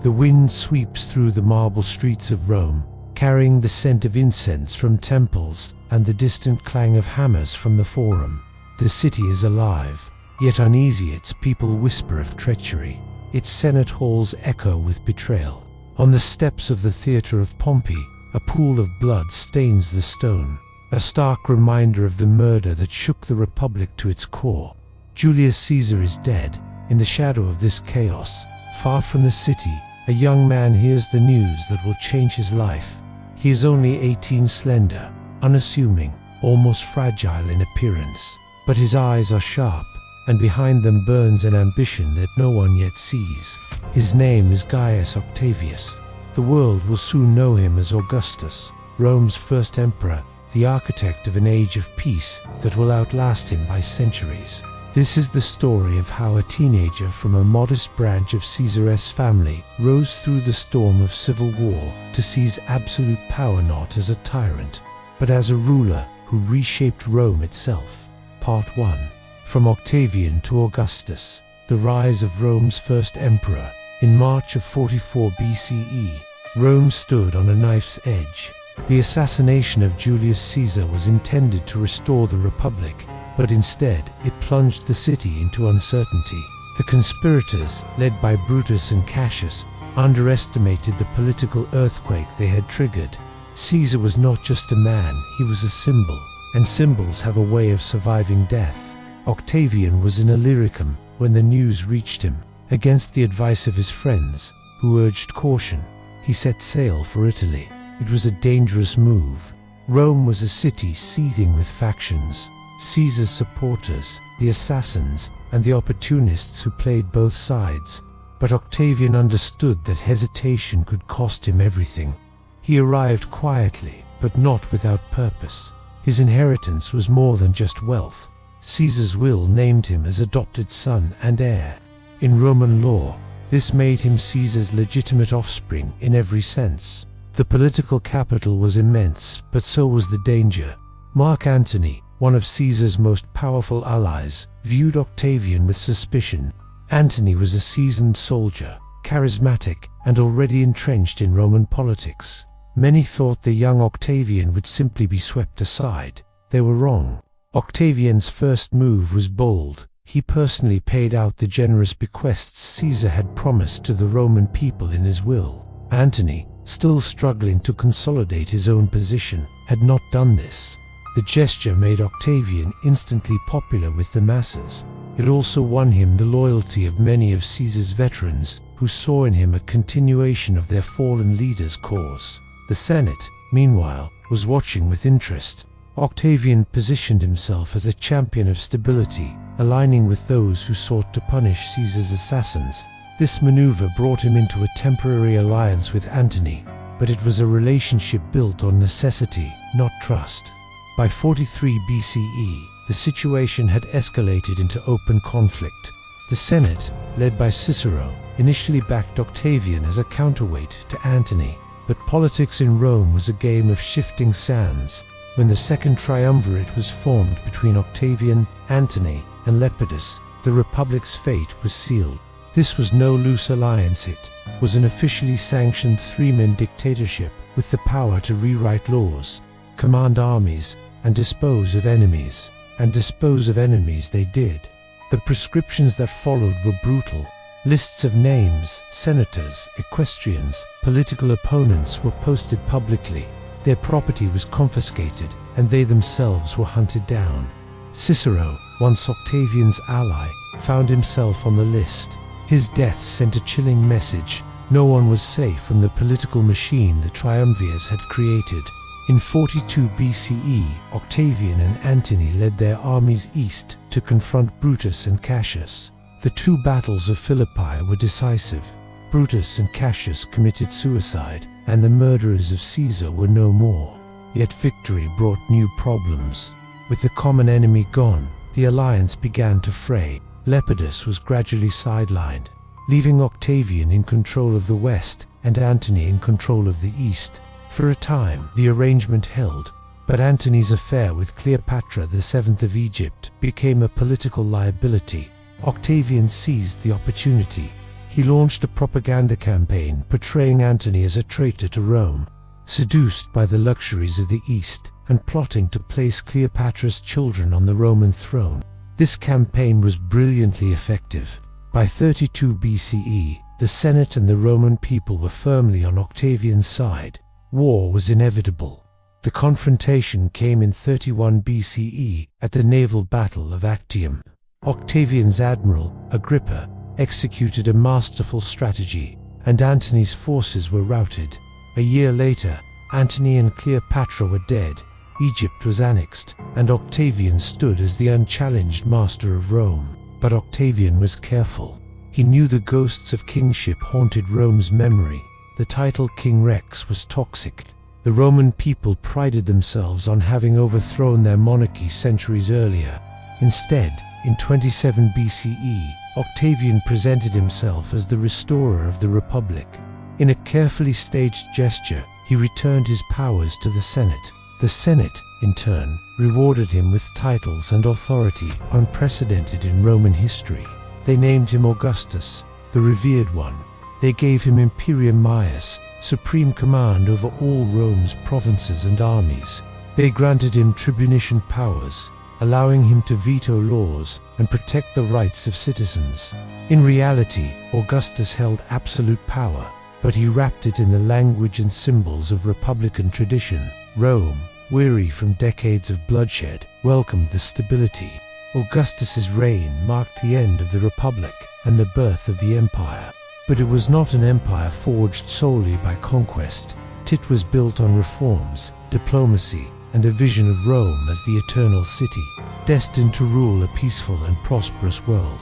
The wind sweeps through the marble streets of Rome, carrying the scent of incense from temples and the distant clang of hammers from the Forum. The city is alive, yet uneasy. Its people whisper of treachery. Its senate halls echo with betrayal. On the steps of the theater of Pompey, a pool of blood stains the stone, a stark reminder of the murder that shook the Republic to its core. Julius Caesar is dead. In the shadow of this chaos, far from the city, a young man hears the news that will change his life. He is only 18, slender, unassuming, almost fragile in appearance, but his eyes are sharp, and behind them burns an ambition that no one yet sees. His name is Gaius Octavius. The world will soon know him as Augustus, Rome's first emperor, the architect of an age of peace that will outlast him by centuries. This is the story of how a teenager from a modest branch of Caesar's family rose through the storm of civil war to seize absolute power, not as a tyrant, but as a ruler who reshaped Rome itself. Part 1. From Octavian to Augustus, the rise of Rome's first emperor. In March of 44 BCE, Rome stood on a knife's edge. The assassination of Julius Caesar was intended to restore the Republic, but instead it plunged the city into uncertainty. The conspirators, led by Brutus and Cassius, underestimated the political earthquake they had triggered. Caesar was not just a man, he was a symbol, and symbols have a way of surviving death. Octavian was in Illyricum when the news reached him. Against the advice of his friends, who urged caution, he set sail for Italy. It was a dangerous move. Rome was a city seething with factions. Caesar's supporters, the assassins, and the opportunists who played both sides. But Octavian understood that hesitation could cost him everything. He arrived quietly, but not without purpose. His inheritance was more than just wealth. Caesar's will named him as adopted son and heir. In Roman law, this made him Caesar's legitimate offspring in every sense. The political capital was immense, but so was the danger. Mark Antony, one of Caesar's most powerful allies, viewed Octavian with suspicion. Antony was a seasoned soldier, charismatic, and already entrenched in Roman politics. Many thought the young Octavian would simply be swept aside. They were wrong. Octavian's first move was bold. He personally paid out the generous bequests Caesar had promised to the Roman people in his will. Antony, still struggling to consolidate his own position, had not done this. The gesture made Octavian instantly popular with the masses. It also won him the loyalty of many of Caesar's veterans, who saw in him a continuation of their fallen leader's cause. The Senate, meanwhile, was watching with interest. Octavian positioned himself as a champion of stability, aligning with those who sought to punish Caesar's assassins. This maneuver brought him into a temporary alliance with Antony, but it was a relationship built on necessity, not trust. By 43 BCE, the situation had escalated into open conflict. The Senate, led by Cicero, initially backed Octavian as a counterweight to Antony, but politics in Rome was a game of shifting sands. When the second triumvirate was formed between Octavian, Antony, and Lepidus, the Republic's fate was sealed. This was no loose alliance, it was an officially sanctioned three-man dictatorship with the power to rewrite laws, command armies, and dispose of enemies. And dispose of enemies they did. The prescriptions that followed were brutal. Lists of names, senators, equestrians, political opponents were posted publicly. Their property was confiscated, and they themselves were hunted down. Cicero, once Octavian's ally, found himself on the list. His death sent a chilling message. No one was safe from the political machine the triumvirs had created. In 42 BCE, Octavian and Antony led their armies east to confront Brutus and Cassius. The two battles of Philippi were decisive. Brutus and Cassius committed suicide, and the murderers of Caesar were no more. Yet victory brought new problems. With the common enemy gone, the alliance began to fray. Lepidus was gradually sidelined, leaving Octavian in control of the west and Antony in control of the east. For a time, the arrangement held, but Antony's affair with Cleopatra VII of Egypt became a political liability. Octavian seized the opportunity. He he launched a propaganda campaign portraying Antony as a traitor to Rome. Seduced by the luxuries of the East and plotting to place Cleopatra's children on the Roman throne, this campaign was brilliantly effective. By 32 BCE, the Senate and the Roman people were firmly on Octavian's side. War was inevitable. The confrontation came in 31 BCE at the naval battle of Actium. Octavian's admiral, Agrippa, executed a masterful strategy, and Antony's forces were routed. A year later, Antony and Cleopatra were dead, Egypt was annexed, and Octavian stood as the unchallenged master of Rome. But Octavian was careful. He knew the ghosts of kingship haunted Rome's memory. The title King Rex was toxic. The Roman people prided themselves on having overthrown their monarchy centuries earlier. Instead, in 27 BCE, Octavian presented himself as the restorer of the Republic. In a carefully staged gesture, he returned his powers to the Senate. The Senate, in turn, rewarded him with titles and authority unprecedented in Roman history. They named him Augustus, the revered one. They gave him imperium maius, supreme command over all Rome's provinces and armies. They granted him tribunician powers, allowing him to veto laws and protect the rights of citizens. In reality, Augustus held absolute power, but he wrapped it in the language and symbols of republican tradition. Rome, weary from decades of bloodshed, welcomed the stability. Augustus's reign marked the end of the Republic and the birth of the empire. But it was not an empire forged solely by conquest. It was built on reforms, diplomacy, and a vision of Rome as the eternal city, destined to rule a peaceful and prosperous world.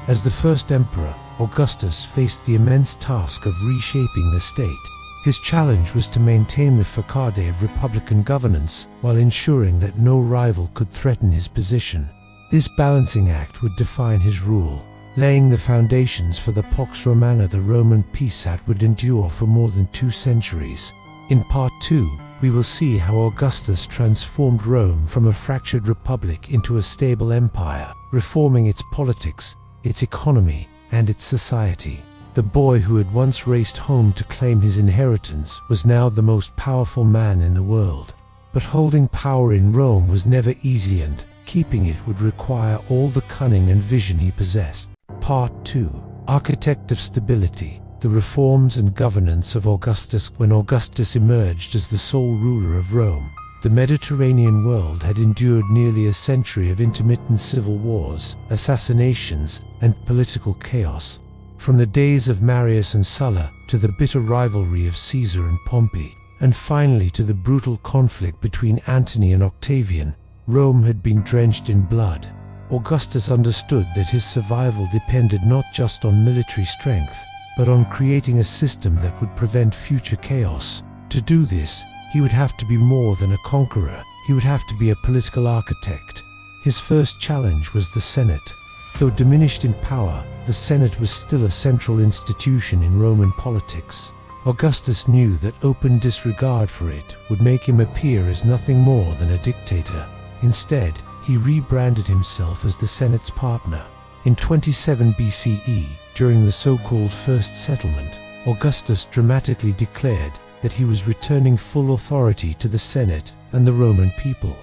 As the first emperor, Augustus faced the immense task of reshaping the state. His challenge was to maintain the facade of republican governance while ensuring that no rival could threaten his position. This balancing act would define his rule, laying the foundations for the Pax Romana, the Roman peace that would endure for more than 2 centuries. In Part 2, we will see how Augustus transformed Rome from a fractured republic into a stable empire, reforming its politics, its economy, and its society. The boy who had once raced home to claim his inheritance was now the most powerful man in the world. But holding power in Rome was never easy, and keeping it would require all the cunning and vision he possessed. Part 2. Architect of Stability. The reforms and governance of Augustus. When Augustus emerged as the sole ruler of Rome, the Mediterranean world had endured nearly a century of intermittent civil wars, assassinations, and political chaos. From the days of Marius and Sulla to the bitter rivalry of Caesar and Pompey, and finally to the brutal conflict between Antony and Octavian, Rome had been drenched in blood. Augustus understood that his survival depended not just on military strength, but on creating a system that would prevent future chaos. To do this, he would have to be more than a conqueror. He would have to be a political architect. His first challenge was the Senate. Though diminished in power, the Senate was still a central institution in Roman politics. Augustus knew that open disregard for it would make him appear as nothing more than a dictator. Instead, he rebranded himself as the Senate's partner. In 27 BCE, during the so-called First Settlement, Augustus dramatically declared that he was returning full authority to the Senate and the Roman people.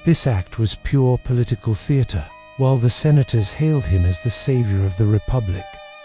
This act was pure political theater. While the senators hailed him as the savior of the Republic,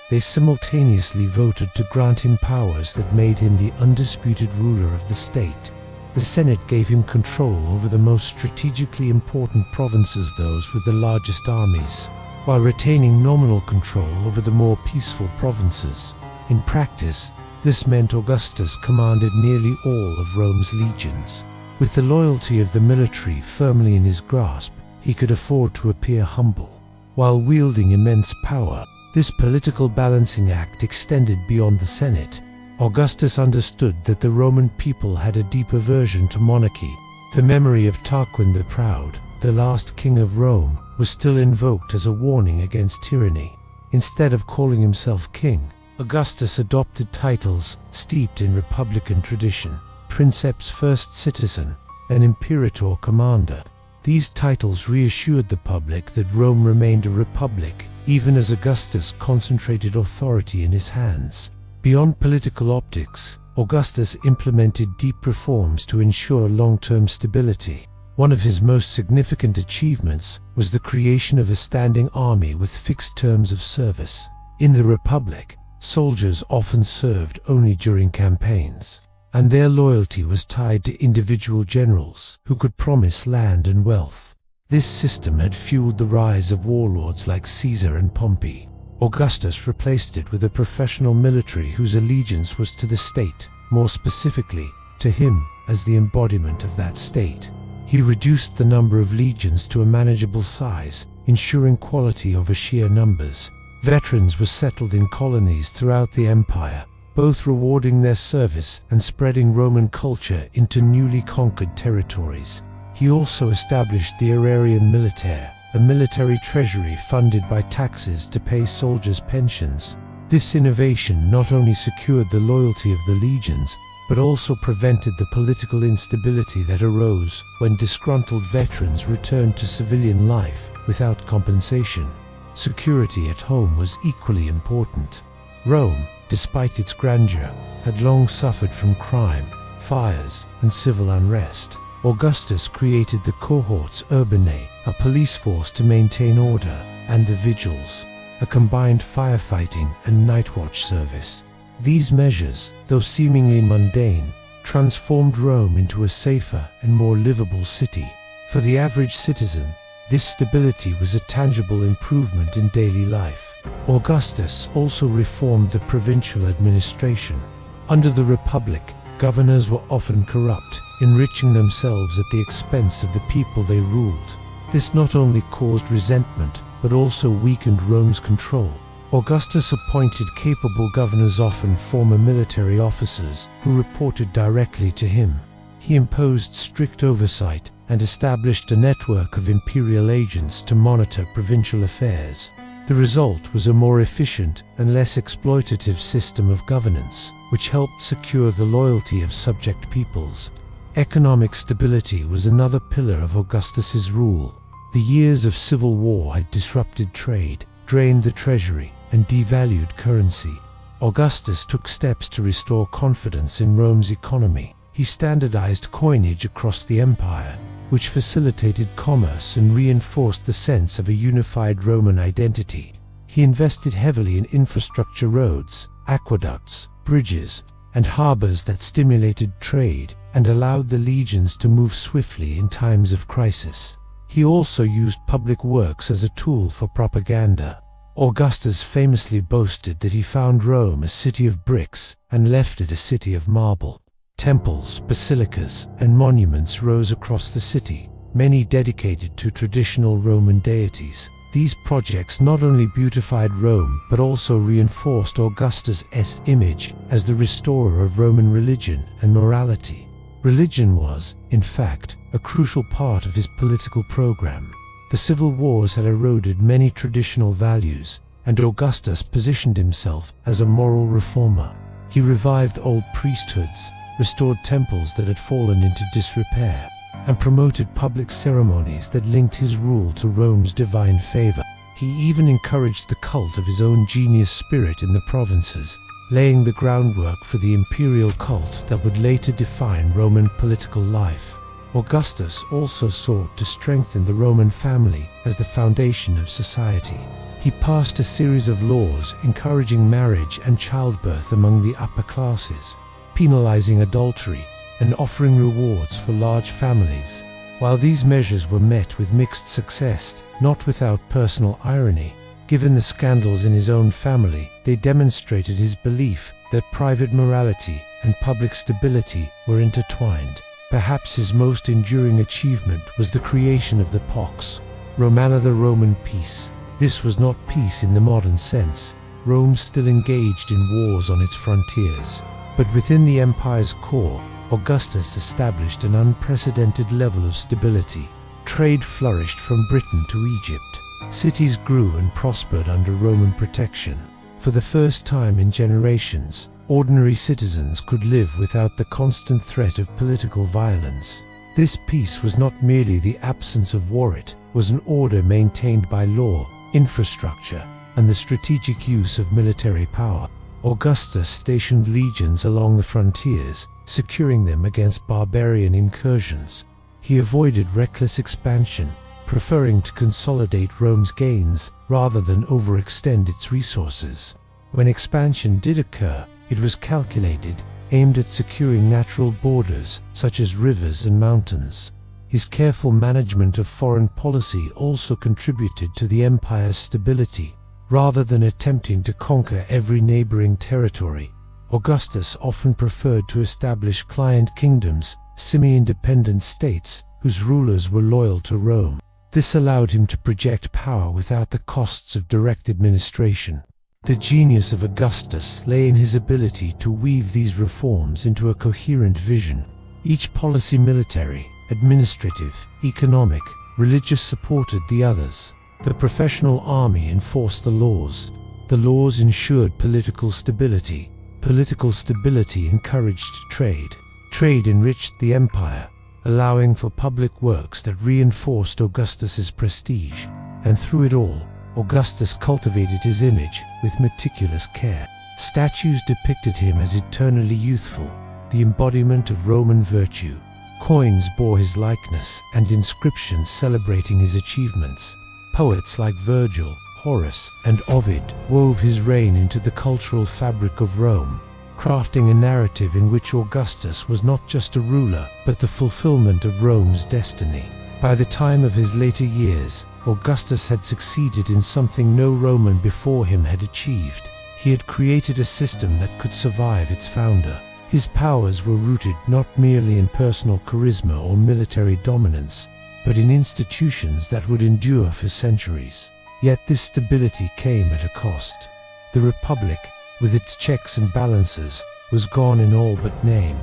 they simultaneously voted to grant him powers that made him the undisputed ruler of the state. The Senate gave him control over the most strategically important provinces, those with the largest armies, while retaining nominal control over the more peaceful provinces. In practice, this meant Augustus commanded nearly all of Rome's legions. With the loyalty of the military firmly in his grasp, he could afford to appear humble. While wielding immense power, this political balancing act extended beyond the Senate. Augustus understood that the Roman people had a deep aversion to monarchy. The memory of Tarquin the Proud, the last king of Rome, was still invoked as a warning against tyranny. Instead of calling himself king, Augustus adopted titles steeped in republican tradition: Princeps, first citizen, and Imperator, commander. These titles reassured the public that Rome remained a republic, even as Augustus concentrated authority in his hands. Beyond political optics, Augustus implemented deep reforms to ensure long-term stability. One of his most significant achievements was the creation of a standing army with fixed terms of service. In the Republic, soldiers often served only during campaigns, and their loyalty was tied to individual generals who could promise land and wealth. This system had fueled the rise of warlords like Caesar and Pompey. Augustus replaced it with a professional military whose allegiance was to the state, more specifically, to him as the embodiment of that state. He reduced the number of legions to a manageable size, ensuring quality over sheer numbers. Veterans were settled in colonies throughout the empire, both rewarding their service and spreading Roman culture into newly conquered territories. He also established the aerarium militare, a military treasury funded by taxes to pay soldiers' pensions. This innovation not only secured the loyalty of the legions, but also prevented the political instability that arose when disgruntled veterans returned to civilian life without compensation. Security at home was equally important. Rome, despite its grandeur, had long suffered from crime, fires, and civil unrest. Augustus created the cohorts urbanae, a police force to maintain order, and the vigils, a combined firefighting and night watch service. These measures, though seemingly mundane, transformed Rome into a safer and more livable city. For the average citizen, this stability was a tangible improvement in daily life. Augustus also reformed the provincial administration. Under the Republic, governors were often corrupt, enriching themselves at the expense of the people they ruled. This not only caused resentment, but also weakened Rome's control. Augustus appointed capable governors, often former military officers, who reported directly to him. He imposed strict oversight and established a network of imperial agents to monitor provincial affairs. The result was a more efficient and less exploitative system of governance, which helped secure the loyalty of subject peoples. Economic stability was another pillar of Augustus's rule. The years of civil war had disrupted trade, drained the treasury, and devalued currency. Augustus took steps to restore confidence in Rome's economy. He standardized coinage across the empire, which facilitated commerce and reinforced the sense of a unified Roman identity. He invested heavily in infrastructure, roads, aqueducts, bridges, and harbors that stimulated trade and allowed the legions to move swiftly in times of crisis. He also used public works as a tool for propaganda. Augustus famously boasted that he found Rome a city of bricks and left it a city of marble. Temples, basilicas, and monuments rose across the city, many dedicated to traditional Roman deities. These projects not only beautified Rome but also reinforced Augustus' image as the restorer of Roman religion and morality. Religion was, in fact, a crucial part of his political program. The civil wars had eroded many traditional values, and Augustus positioned himself as a moral reformer. He revived old priesthoods, restored temples that had fallen into disrepair, and promoted public ceremonies that linked his rule to Rome's divine favor. He even encouraged the cult of his own genius spirit in the provinces, laying the groundwork for the imperial cult that would later define Roman political life. Augustus also sought to strengthen the Roman family as the foundation of society. He passed a series of laws encouraging marriage and childbirth among the upper classes, penalizing adultery, and offering rewards for large families. While these measures were met with mixed success, not without personal irony, given the scandals in his own family, they demonstrated his belief that private morality and public stability were intertwined. Perhaps his most enduring achievement was the creation of the Pax Romana, the Roman peace. This was not peace in the modern sense. Rome still engaged in wars on its frontiers, but within the empire's core, Augustus established an unprecedented level of stability. Trade flourished from Britain to Egypt. Cities grew and prospered under Roman protection. For the first time in generations, ordinary citizens could live without the constant threat of political violence. This peace was not merely the absence of war, it was an order maintained by law, infrastructure, and the strategic use of military power. Augustus stationed legions along the frontiers, securing them against barbarian incursions. He avoided reckless expansion, preferring to consolidate Rome's gains rather than overextend its resources. When expansion did occur, it was calculated, aimed at securing natural borders such as rivers and mountains. His careful management of foreign policy also contributed to the empire's stability. Rather than attempting to conquer every neighboring territory, Augustus often preferred to establish client kingdoms, semi-independent states, whose rulers were loyal to Rome. This allowed him to project power without the costs of direct administration. The genius of Augustus lay in his ability to weave these reforms into a coherent vision. Each policy, military, administrative, economic, religious, supported the others. The professional army enforced the laws. The laws ensured political stability. Political stability encouraged trade. Trade enriched the empire, allowing for public works that reinforced Augustus's prestige. And through it all, Augustus cultivated his image with meticulous care. Statues depicted him as eternally youthful, the embodiment of Roman virtue. Coins bore his likeness, and inscriptions celebrating his achievements. Poets like Virgil, Horace, and Ovid wove his reign into the cultural fabric of Rome, crafting a narrative in which Augustus was not just a ruler, but the fulfillment of Rome's destiny. By the time of his later years, Augustus had succeeded in something no Roman before him had achieved. He had created a system that could survive its founder. His powers were rooted not merely in personal charisma or military dominance, but in institutions that would endure for centuries. Yet this stability came at a cost. The Republic, with its checks and balances, was gone in all but name.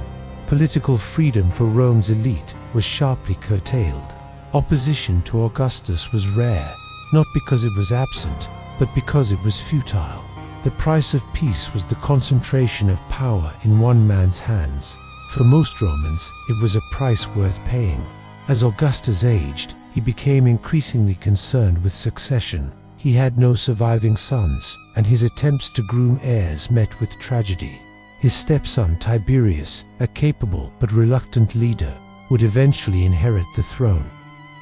Political freedom for Rome's elite was sharply curtailed. Opposition to Augustus was rare, not because it was absent, but because it was futile. The price of peace was the concentration of power in one man's hands. For most Romans, it was a price worth paying. As Augustus aged, he became increasingly concerned with succession. He had no surviving sons, and his attempts to groom heirs met with tragedy. His stepson Tiberius, a capable but reluctant leader, would eventually inherit the throne.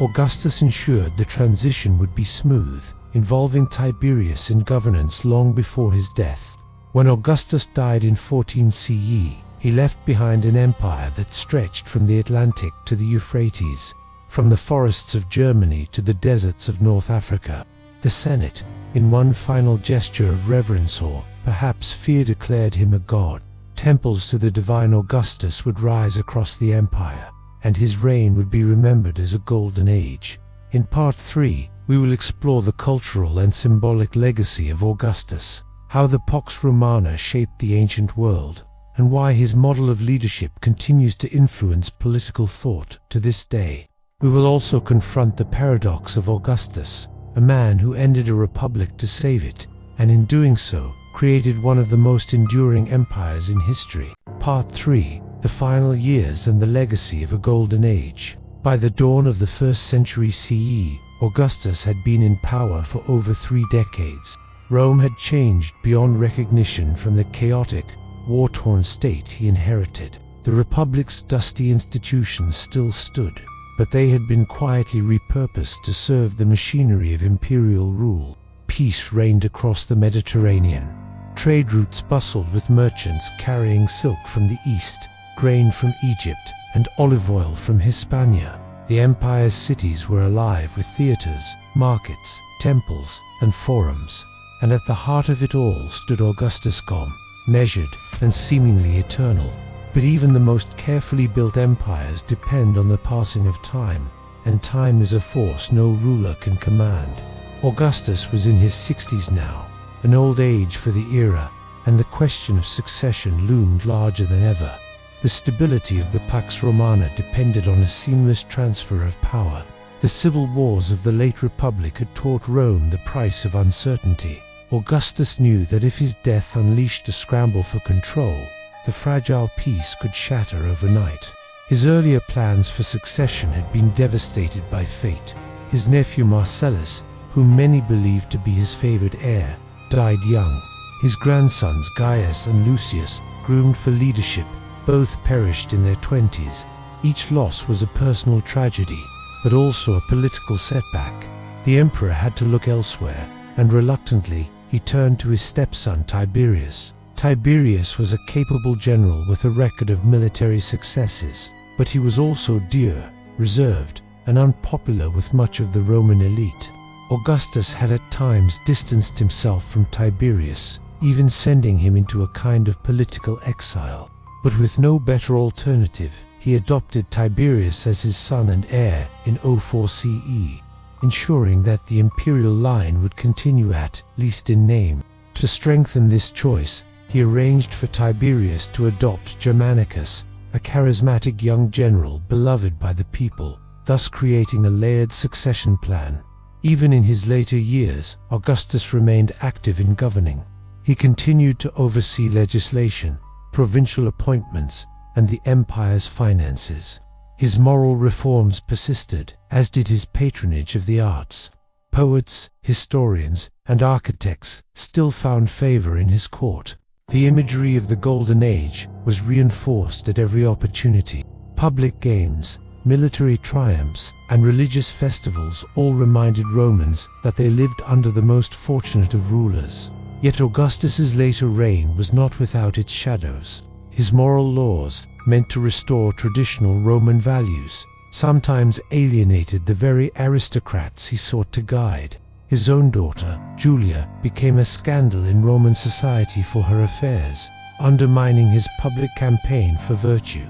Augustus ensured the transition would be smooth, involving Tiberius in governance long before his death. When Augustus died in 14 CE, he left behind an empire that stretched from the Atlantic to the Euphrates, from the forests of Germany to the deserts of North Africa. The Senate, in one final gesture of reverence or, perhaps, fear, declared him a god. Temples to the divine Augustus would rise across the empire, and his reign would be remembered as a golden age. In Part 3, we will explore the cultural and symbolic legacy of Augustus, how the Pax Romana shaped the ancient world, and why his model of leadership continues to influence political thought to this day. We will also confront the paradox of Augustus, a man who ended a republic to save it, and in doing so, created one of the most enduring empires in history. Part 3, the final years and the legacy of a golden age. By the dawn of the 1st century CE, Augustus had been in power for over 3 decades. Rome had changed beyond recognition from the chaotic, war-torn state he inherited. The Republic's dusty institutions still stood, but they had been quietly repurposed to serve the machinery of imperial rule. Peace reigned across the Mediterranean. Trade routes bustled with merchants carrying silk from the east, grain from Egypt, and olive oil from Hispania. The empire's cities were alive with theaters, markets, temples, and forums. And at the heart of it all stood Augustus, calm, measured, and seemingly eternal. But even the most carefully built empires depend on the passing of time, and time is a force no ruler can command. Augustus was in his 60s now, an old age for the era, and the question of succession loomed larger than ever. The stability of the Pax Romana depended on a seamless transfer of power. The civil wars of the late Republic had taught Rome the price of uncertainty. Augustus knew that if his death unleashed a scramble for control, the fragile peace could shatter overnight. His earlier plans for succession had been devastated by fate. His nephew Marcellus, whom many believed to be his favored heir, died young. His grandsons Gaius and Lucius, groomed for leadership, both perished in their 20s. Each loss was a personal tragedy, but also a political setback. The emperor had to look elsewhere, and reluctantly, he turned to his stepson Tiberius. Tiberius was a capable general with a record of military successes, but he was also dour, reserved, and unpopular with much of the Roman elite. Augustus had at times distanced himself from Tiberius, even sending him into a kind of political exile. But with no better alternative, he adopted Tiberius as his son and heir in 04 CE, ensuring that the imperial line would continue at least in name. To strengthen this choice, he arranged for Tiberius to adopt Germanicus, a charismatic young general beloved by the people, thus creating a layered succession plan. Even in his later years, Augustus remained active in governing. He continued to oversee legislation, provincial appointments, and the empire's finances. His moral reforms persisted, as did his patronage of the arts. Poets, historians, and architects still found favor in his court. The imagery of the Golden Age was reinforced at every opportunity. Public games, military triumphs, and religious festivals all reminded Romans that they lived under the most fortunate of rulers. Yet Augustus's later reign was not without its shadows. His moral laws, meant to restore traditional Roman values, sometimes alienated the very aristocrats he sought to guide. His own daughter, Julia, became a scandal in Roman society for her affairs, undermining his public campaign for virtue.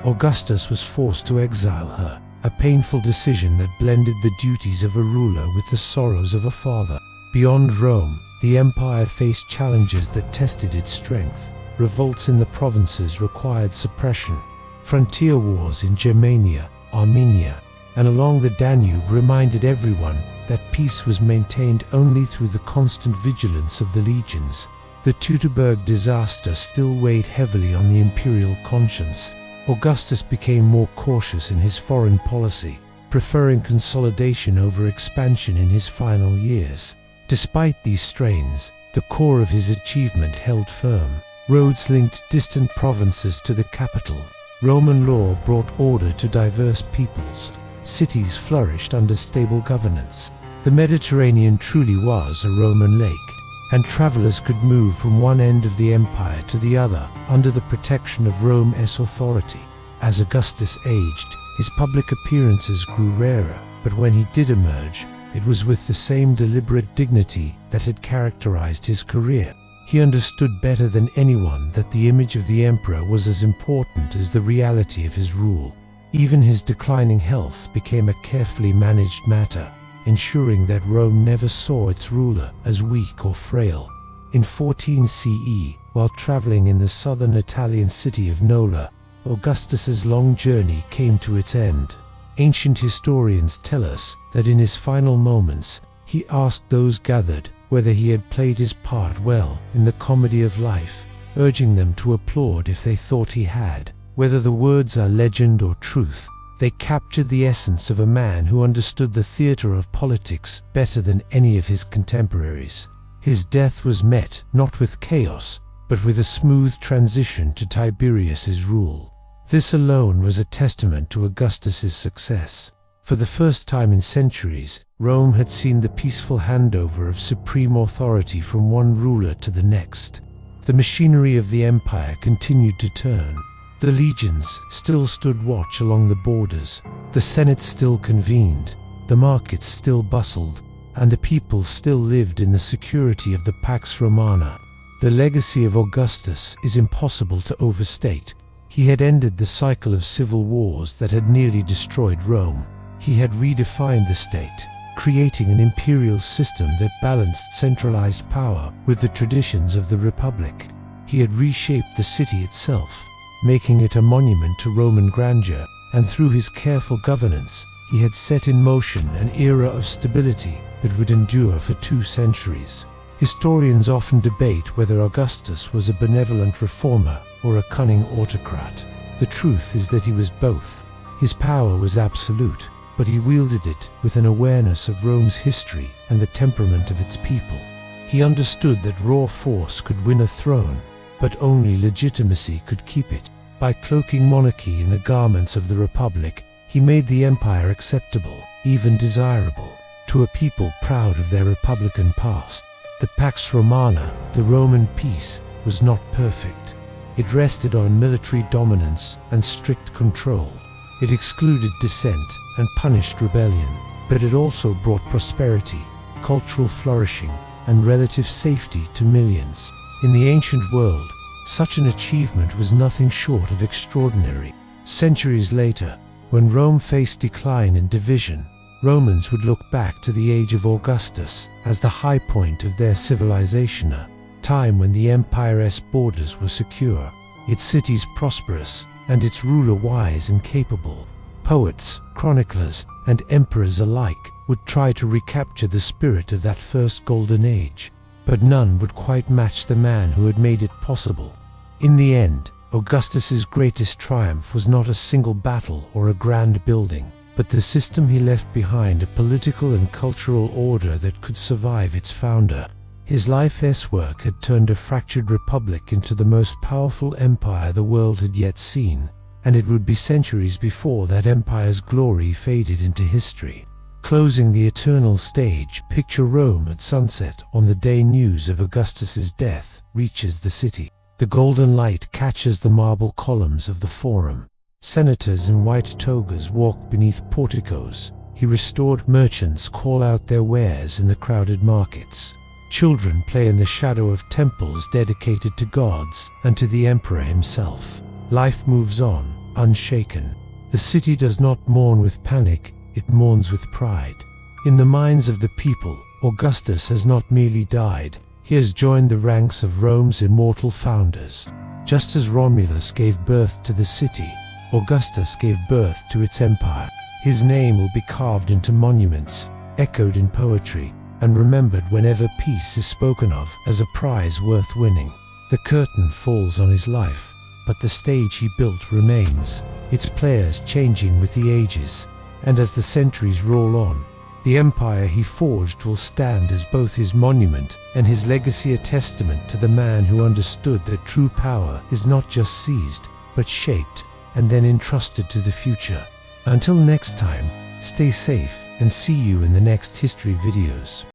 Augustus was forced to exile her, a painful decision that blended the duties of a ruler with the sorrows of a father. Beyond Rome, the empire faced challenges that tested its strength. Revolts in the provinces required suppression. Frontier wars in Germania, Armenia, and along the Danube reminded everyone that peace was maintained only through the constant vigilance of the legions. The Teutoburg disaster still weighed heavily on the imperial conscience. Augustus became more cautious in his foreign policy, preferring consolidation over expansion in his final years. Despite these strains, the core of his achievement held firm. Roads linked distant provinces to the capital. Roman law brought order to diverse peoples. Cities flourished under stable governance. The Mediterranean truly was a Roman lake, and travelers could move from one end of the empire to the other under the protection of Rome's authority. As Augustus aged, his public appearances grew rarer, but when he did emerge, it was with the same deliberate dignity that had characterized his career. He understood better than anyone that the image of the emperor was as important as the reality of his rule. Even his declining health became a carefully managed matter, ensuring that Rome never saw its ruler as weak or frail. In 14 CE, while traveling in the southern Italian city of Nola, Augustus's long journey came to its end. Ancient historians tell us that in his final moments, he asked those gathered whether he had played his part well in the comedy of life, urging them to applaud if they thought he had. Whether the words are legend or truth, they captured the essence of a man who understood the theater of politics better than any of his contemporaries. His death was met not with chaos, but with a smooth transition to Tiberius's rule. This alone was a testament to Augustus's success. For the first time in centuries, Rome had seen the peaceful handover of supreme authority from one ruler to the next. The machinery of the empire continued to turn. The legions still stood watch along the borders, the Senate still convened, the markets still bustled, and the people still lived in the security of the Pax Romana. The legacy of Augustus is impossible to overstate. He had ended the cycle of civil wars that had nearly destroyed Rome. He had redefined the state, creating an imperial system that balanced centralized power with the traditions of the Republic. He had reshaped the city itself, making it a monument to Roman grandeur, and through his careful governance, he had set in motion an era of stability that would endure for 2 centuries. Historians often debate whether Augustus was a benevolent reformer or a cunning autocrat. The truth is that he was both. His power was absolute, but he wielded it with an awareness of Rome's history and the temperament of its people. He understood that raw force could win a throne, but only legitimacy could keep it. By cloaking monarchy in the garments of the Republic, he made the empire acceptable, even desirable, to a people proud of their republican past. The Pax Romana, the Roman peace, was not perfect. It rested on military dominance and strict control. It excluded dissent and punished rebellion, but it also brought prosperity, cultural flourishing, and relative safety to millions. In the ancient world, such an achievement was nothing short of extraordinary. Centuries later, when Rome faced decline and division, Romans would look back to the age of Augustus as the high point of their civilization, a time when the empire's borders were secure, its cities prosperous, and its ruler wise and capable. Poets, chroniclers, and emperors alike would try to recapture the spirit of that first golden age, but none would quite match the man who had made it possible. In the end, Augustus's greatest triumph was not a single battle or a grand building, but the system he left behind, a political and cultural order that could survive its founder. His life's work had turned a fractured republic into the most powerful empire the world had yet seen, and it would be centuries before that empire's glory faded into history. Closing the eternal stage, picture Rome at sunset on the day news of Augustus's death reaches the city. The golden light catches the marble columns of the Forum. Senators in white togas walk beneath porticos. He restored merchants call out their wares in the crowded markets. Children play in the shadow of temples dedicated to gods and to the emperor himself. Life moves on, unshaken. The city does not mourn with panic, it mourns with pride. In the minds of the people, Augustus has not merely died, he has joined the ranks of Rome's immortal founders. Just as Romulus gave birth to the city, Augustus gave birth to its empire. His name will be carved into monuments, echoed in poetry, and remembered whenever peace is spoken of as a prize worth winning. The curtain falls on his life, but the stage he built remains, its players changing with the ages. And as the centuries roll on, the empire he forged will stand as both his monument and his legacy, a testament to the man who understood that true power is not just seized, but shaped and then entrusted to the future. Until next time, stay safe and see you in the next history videos.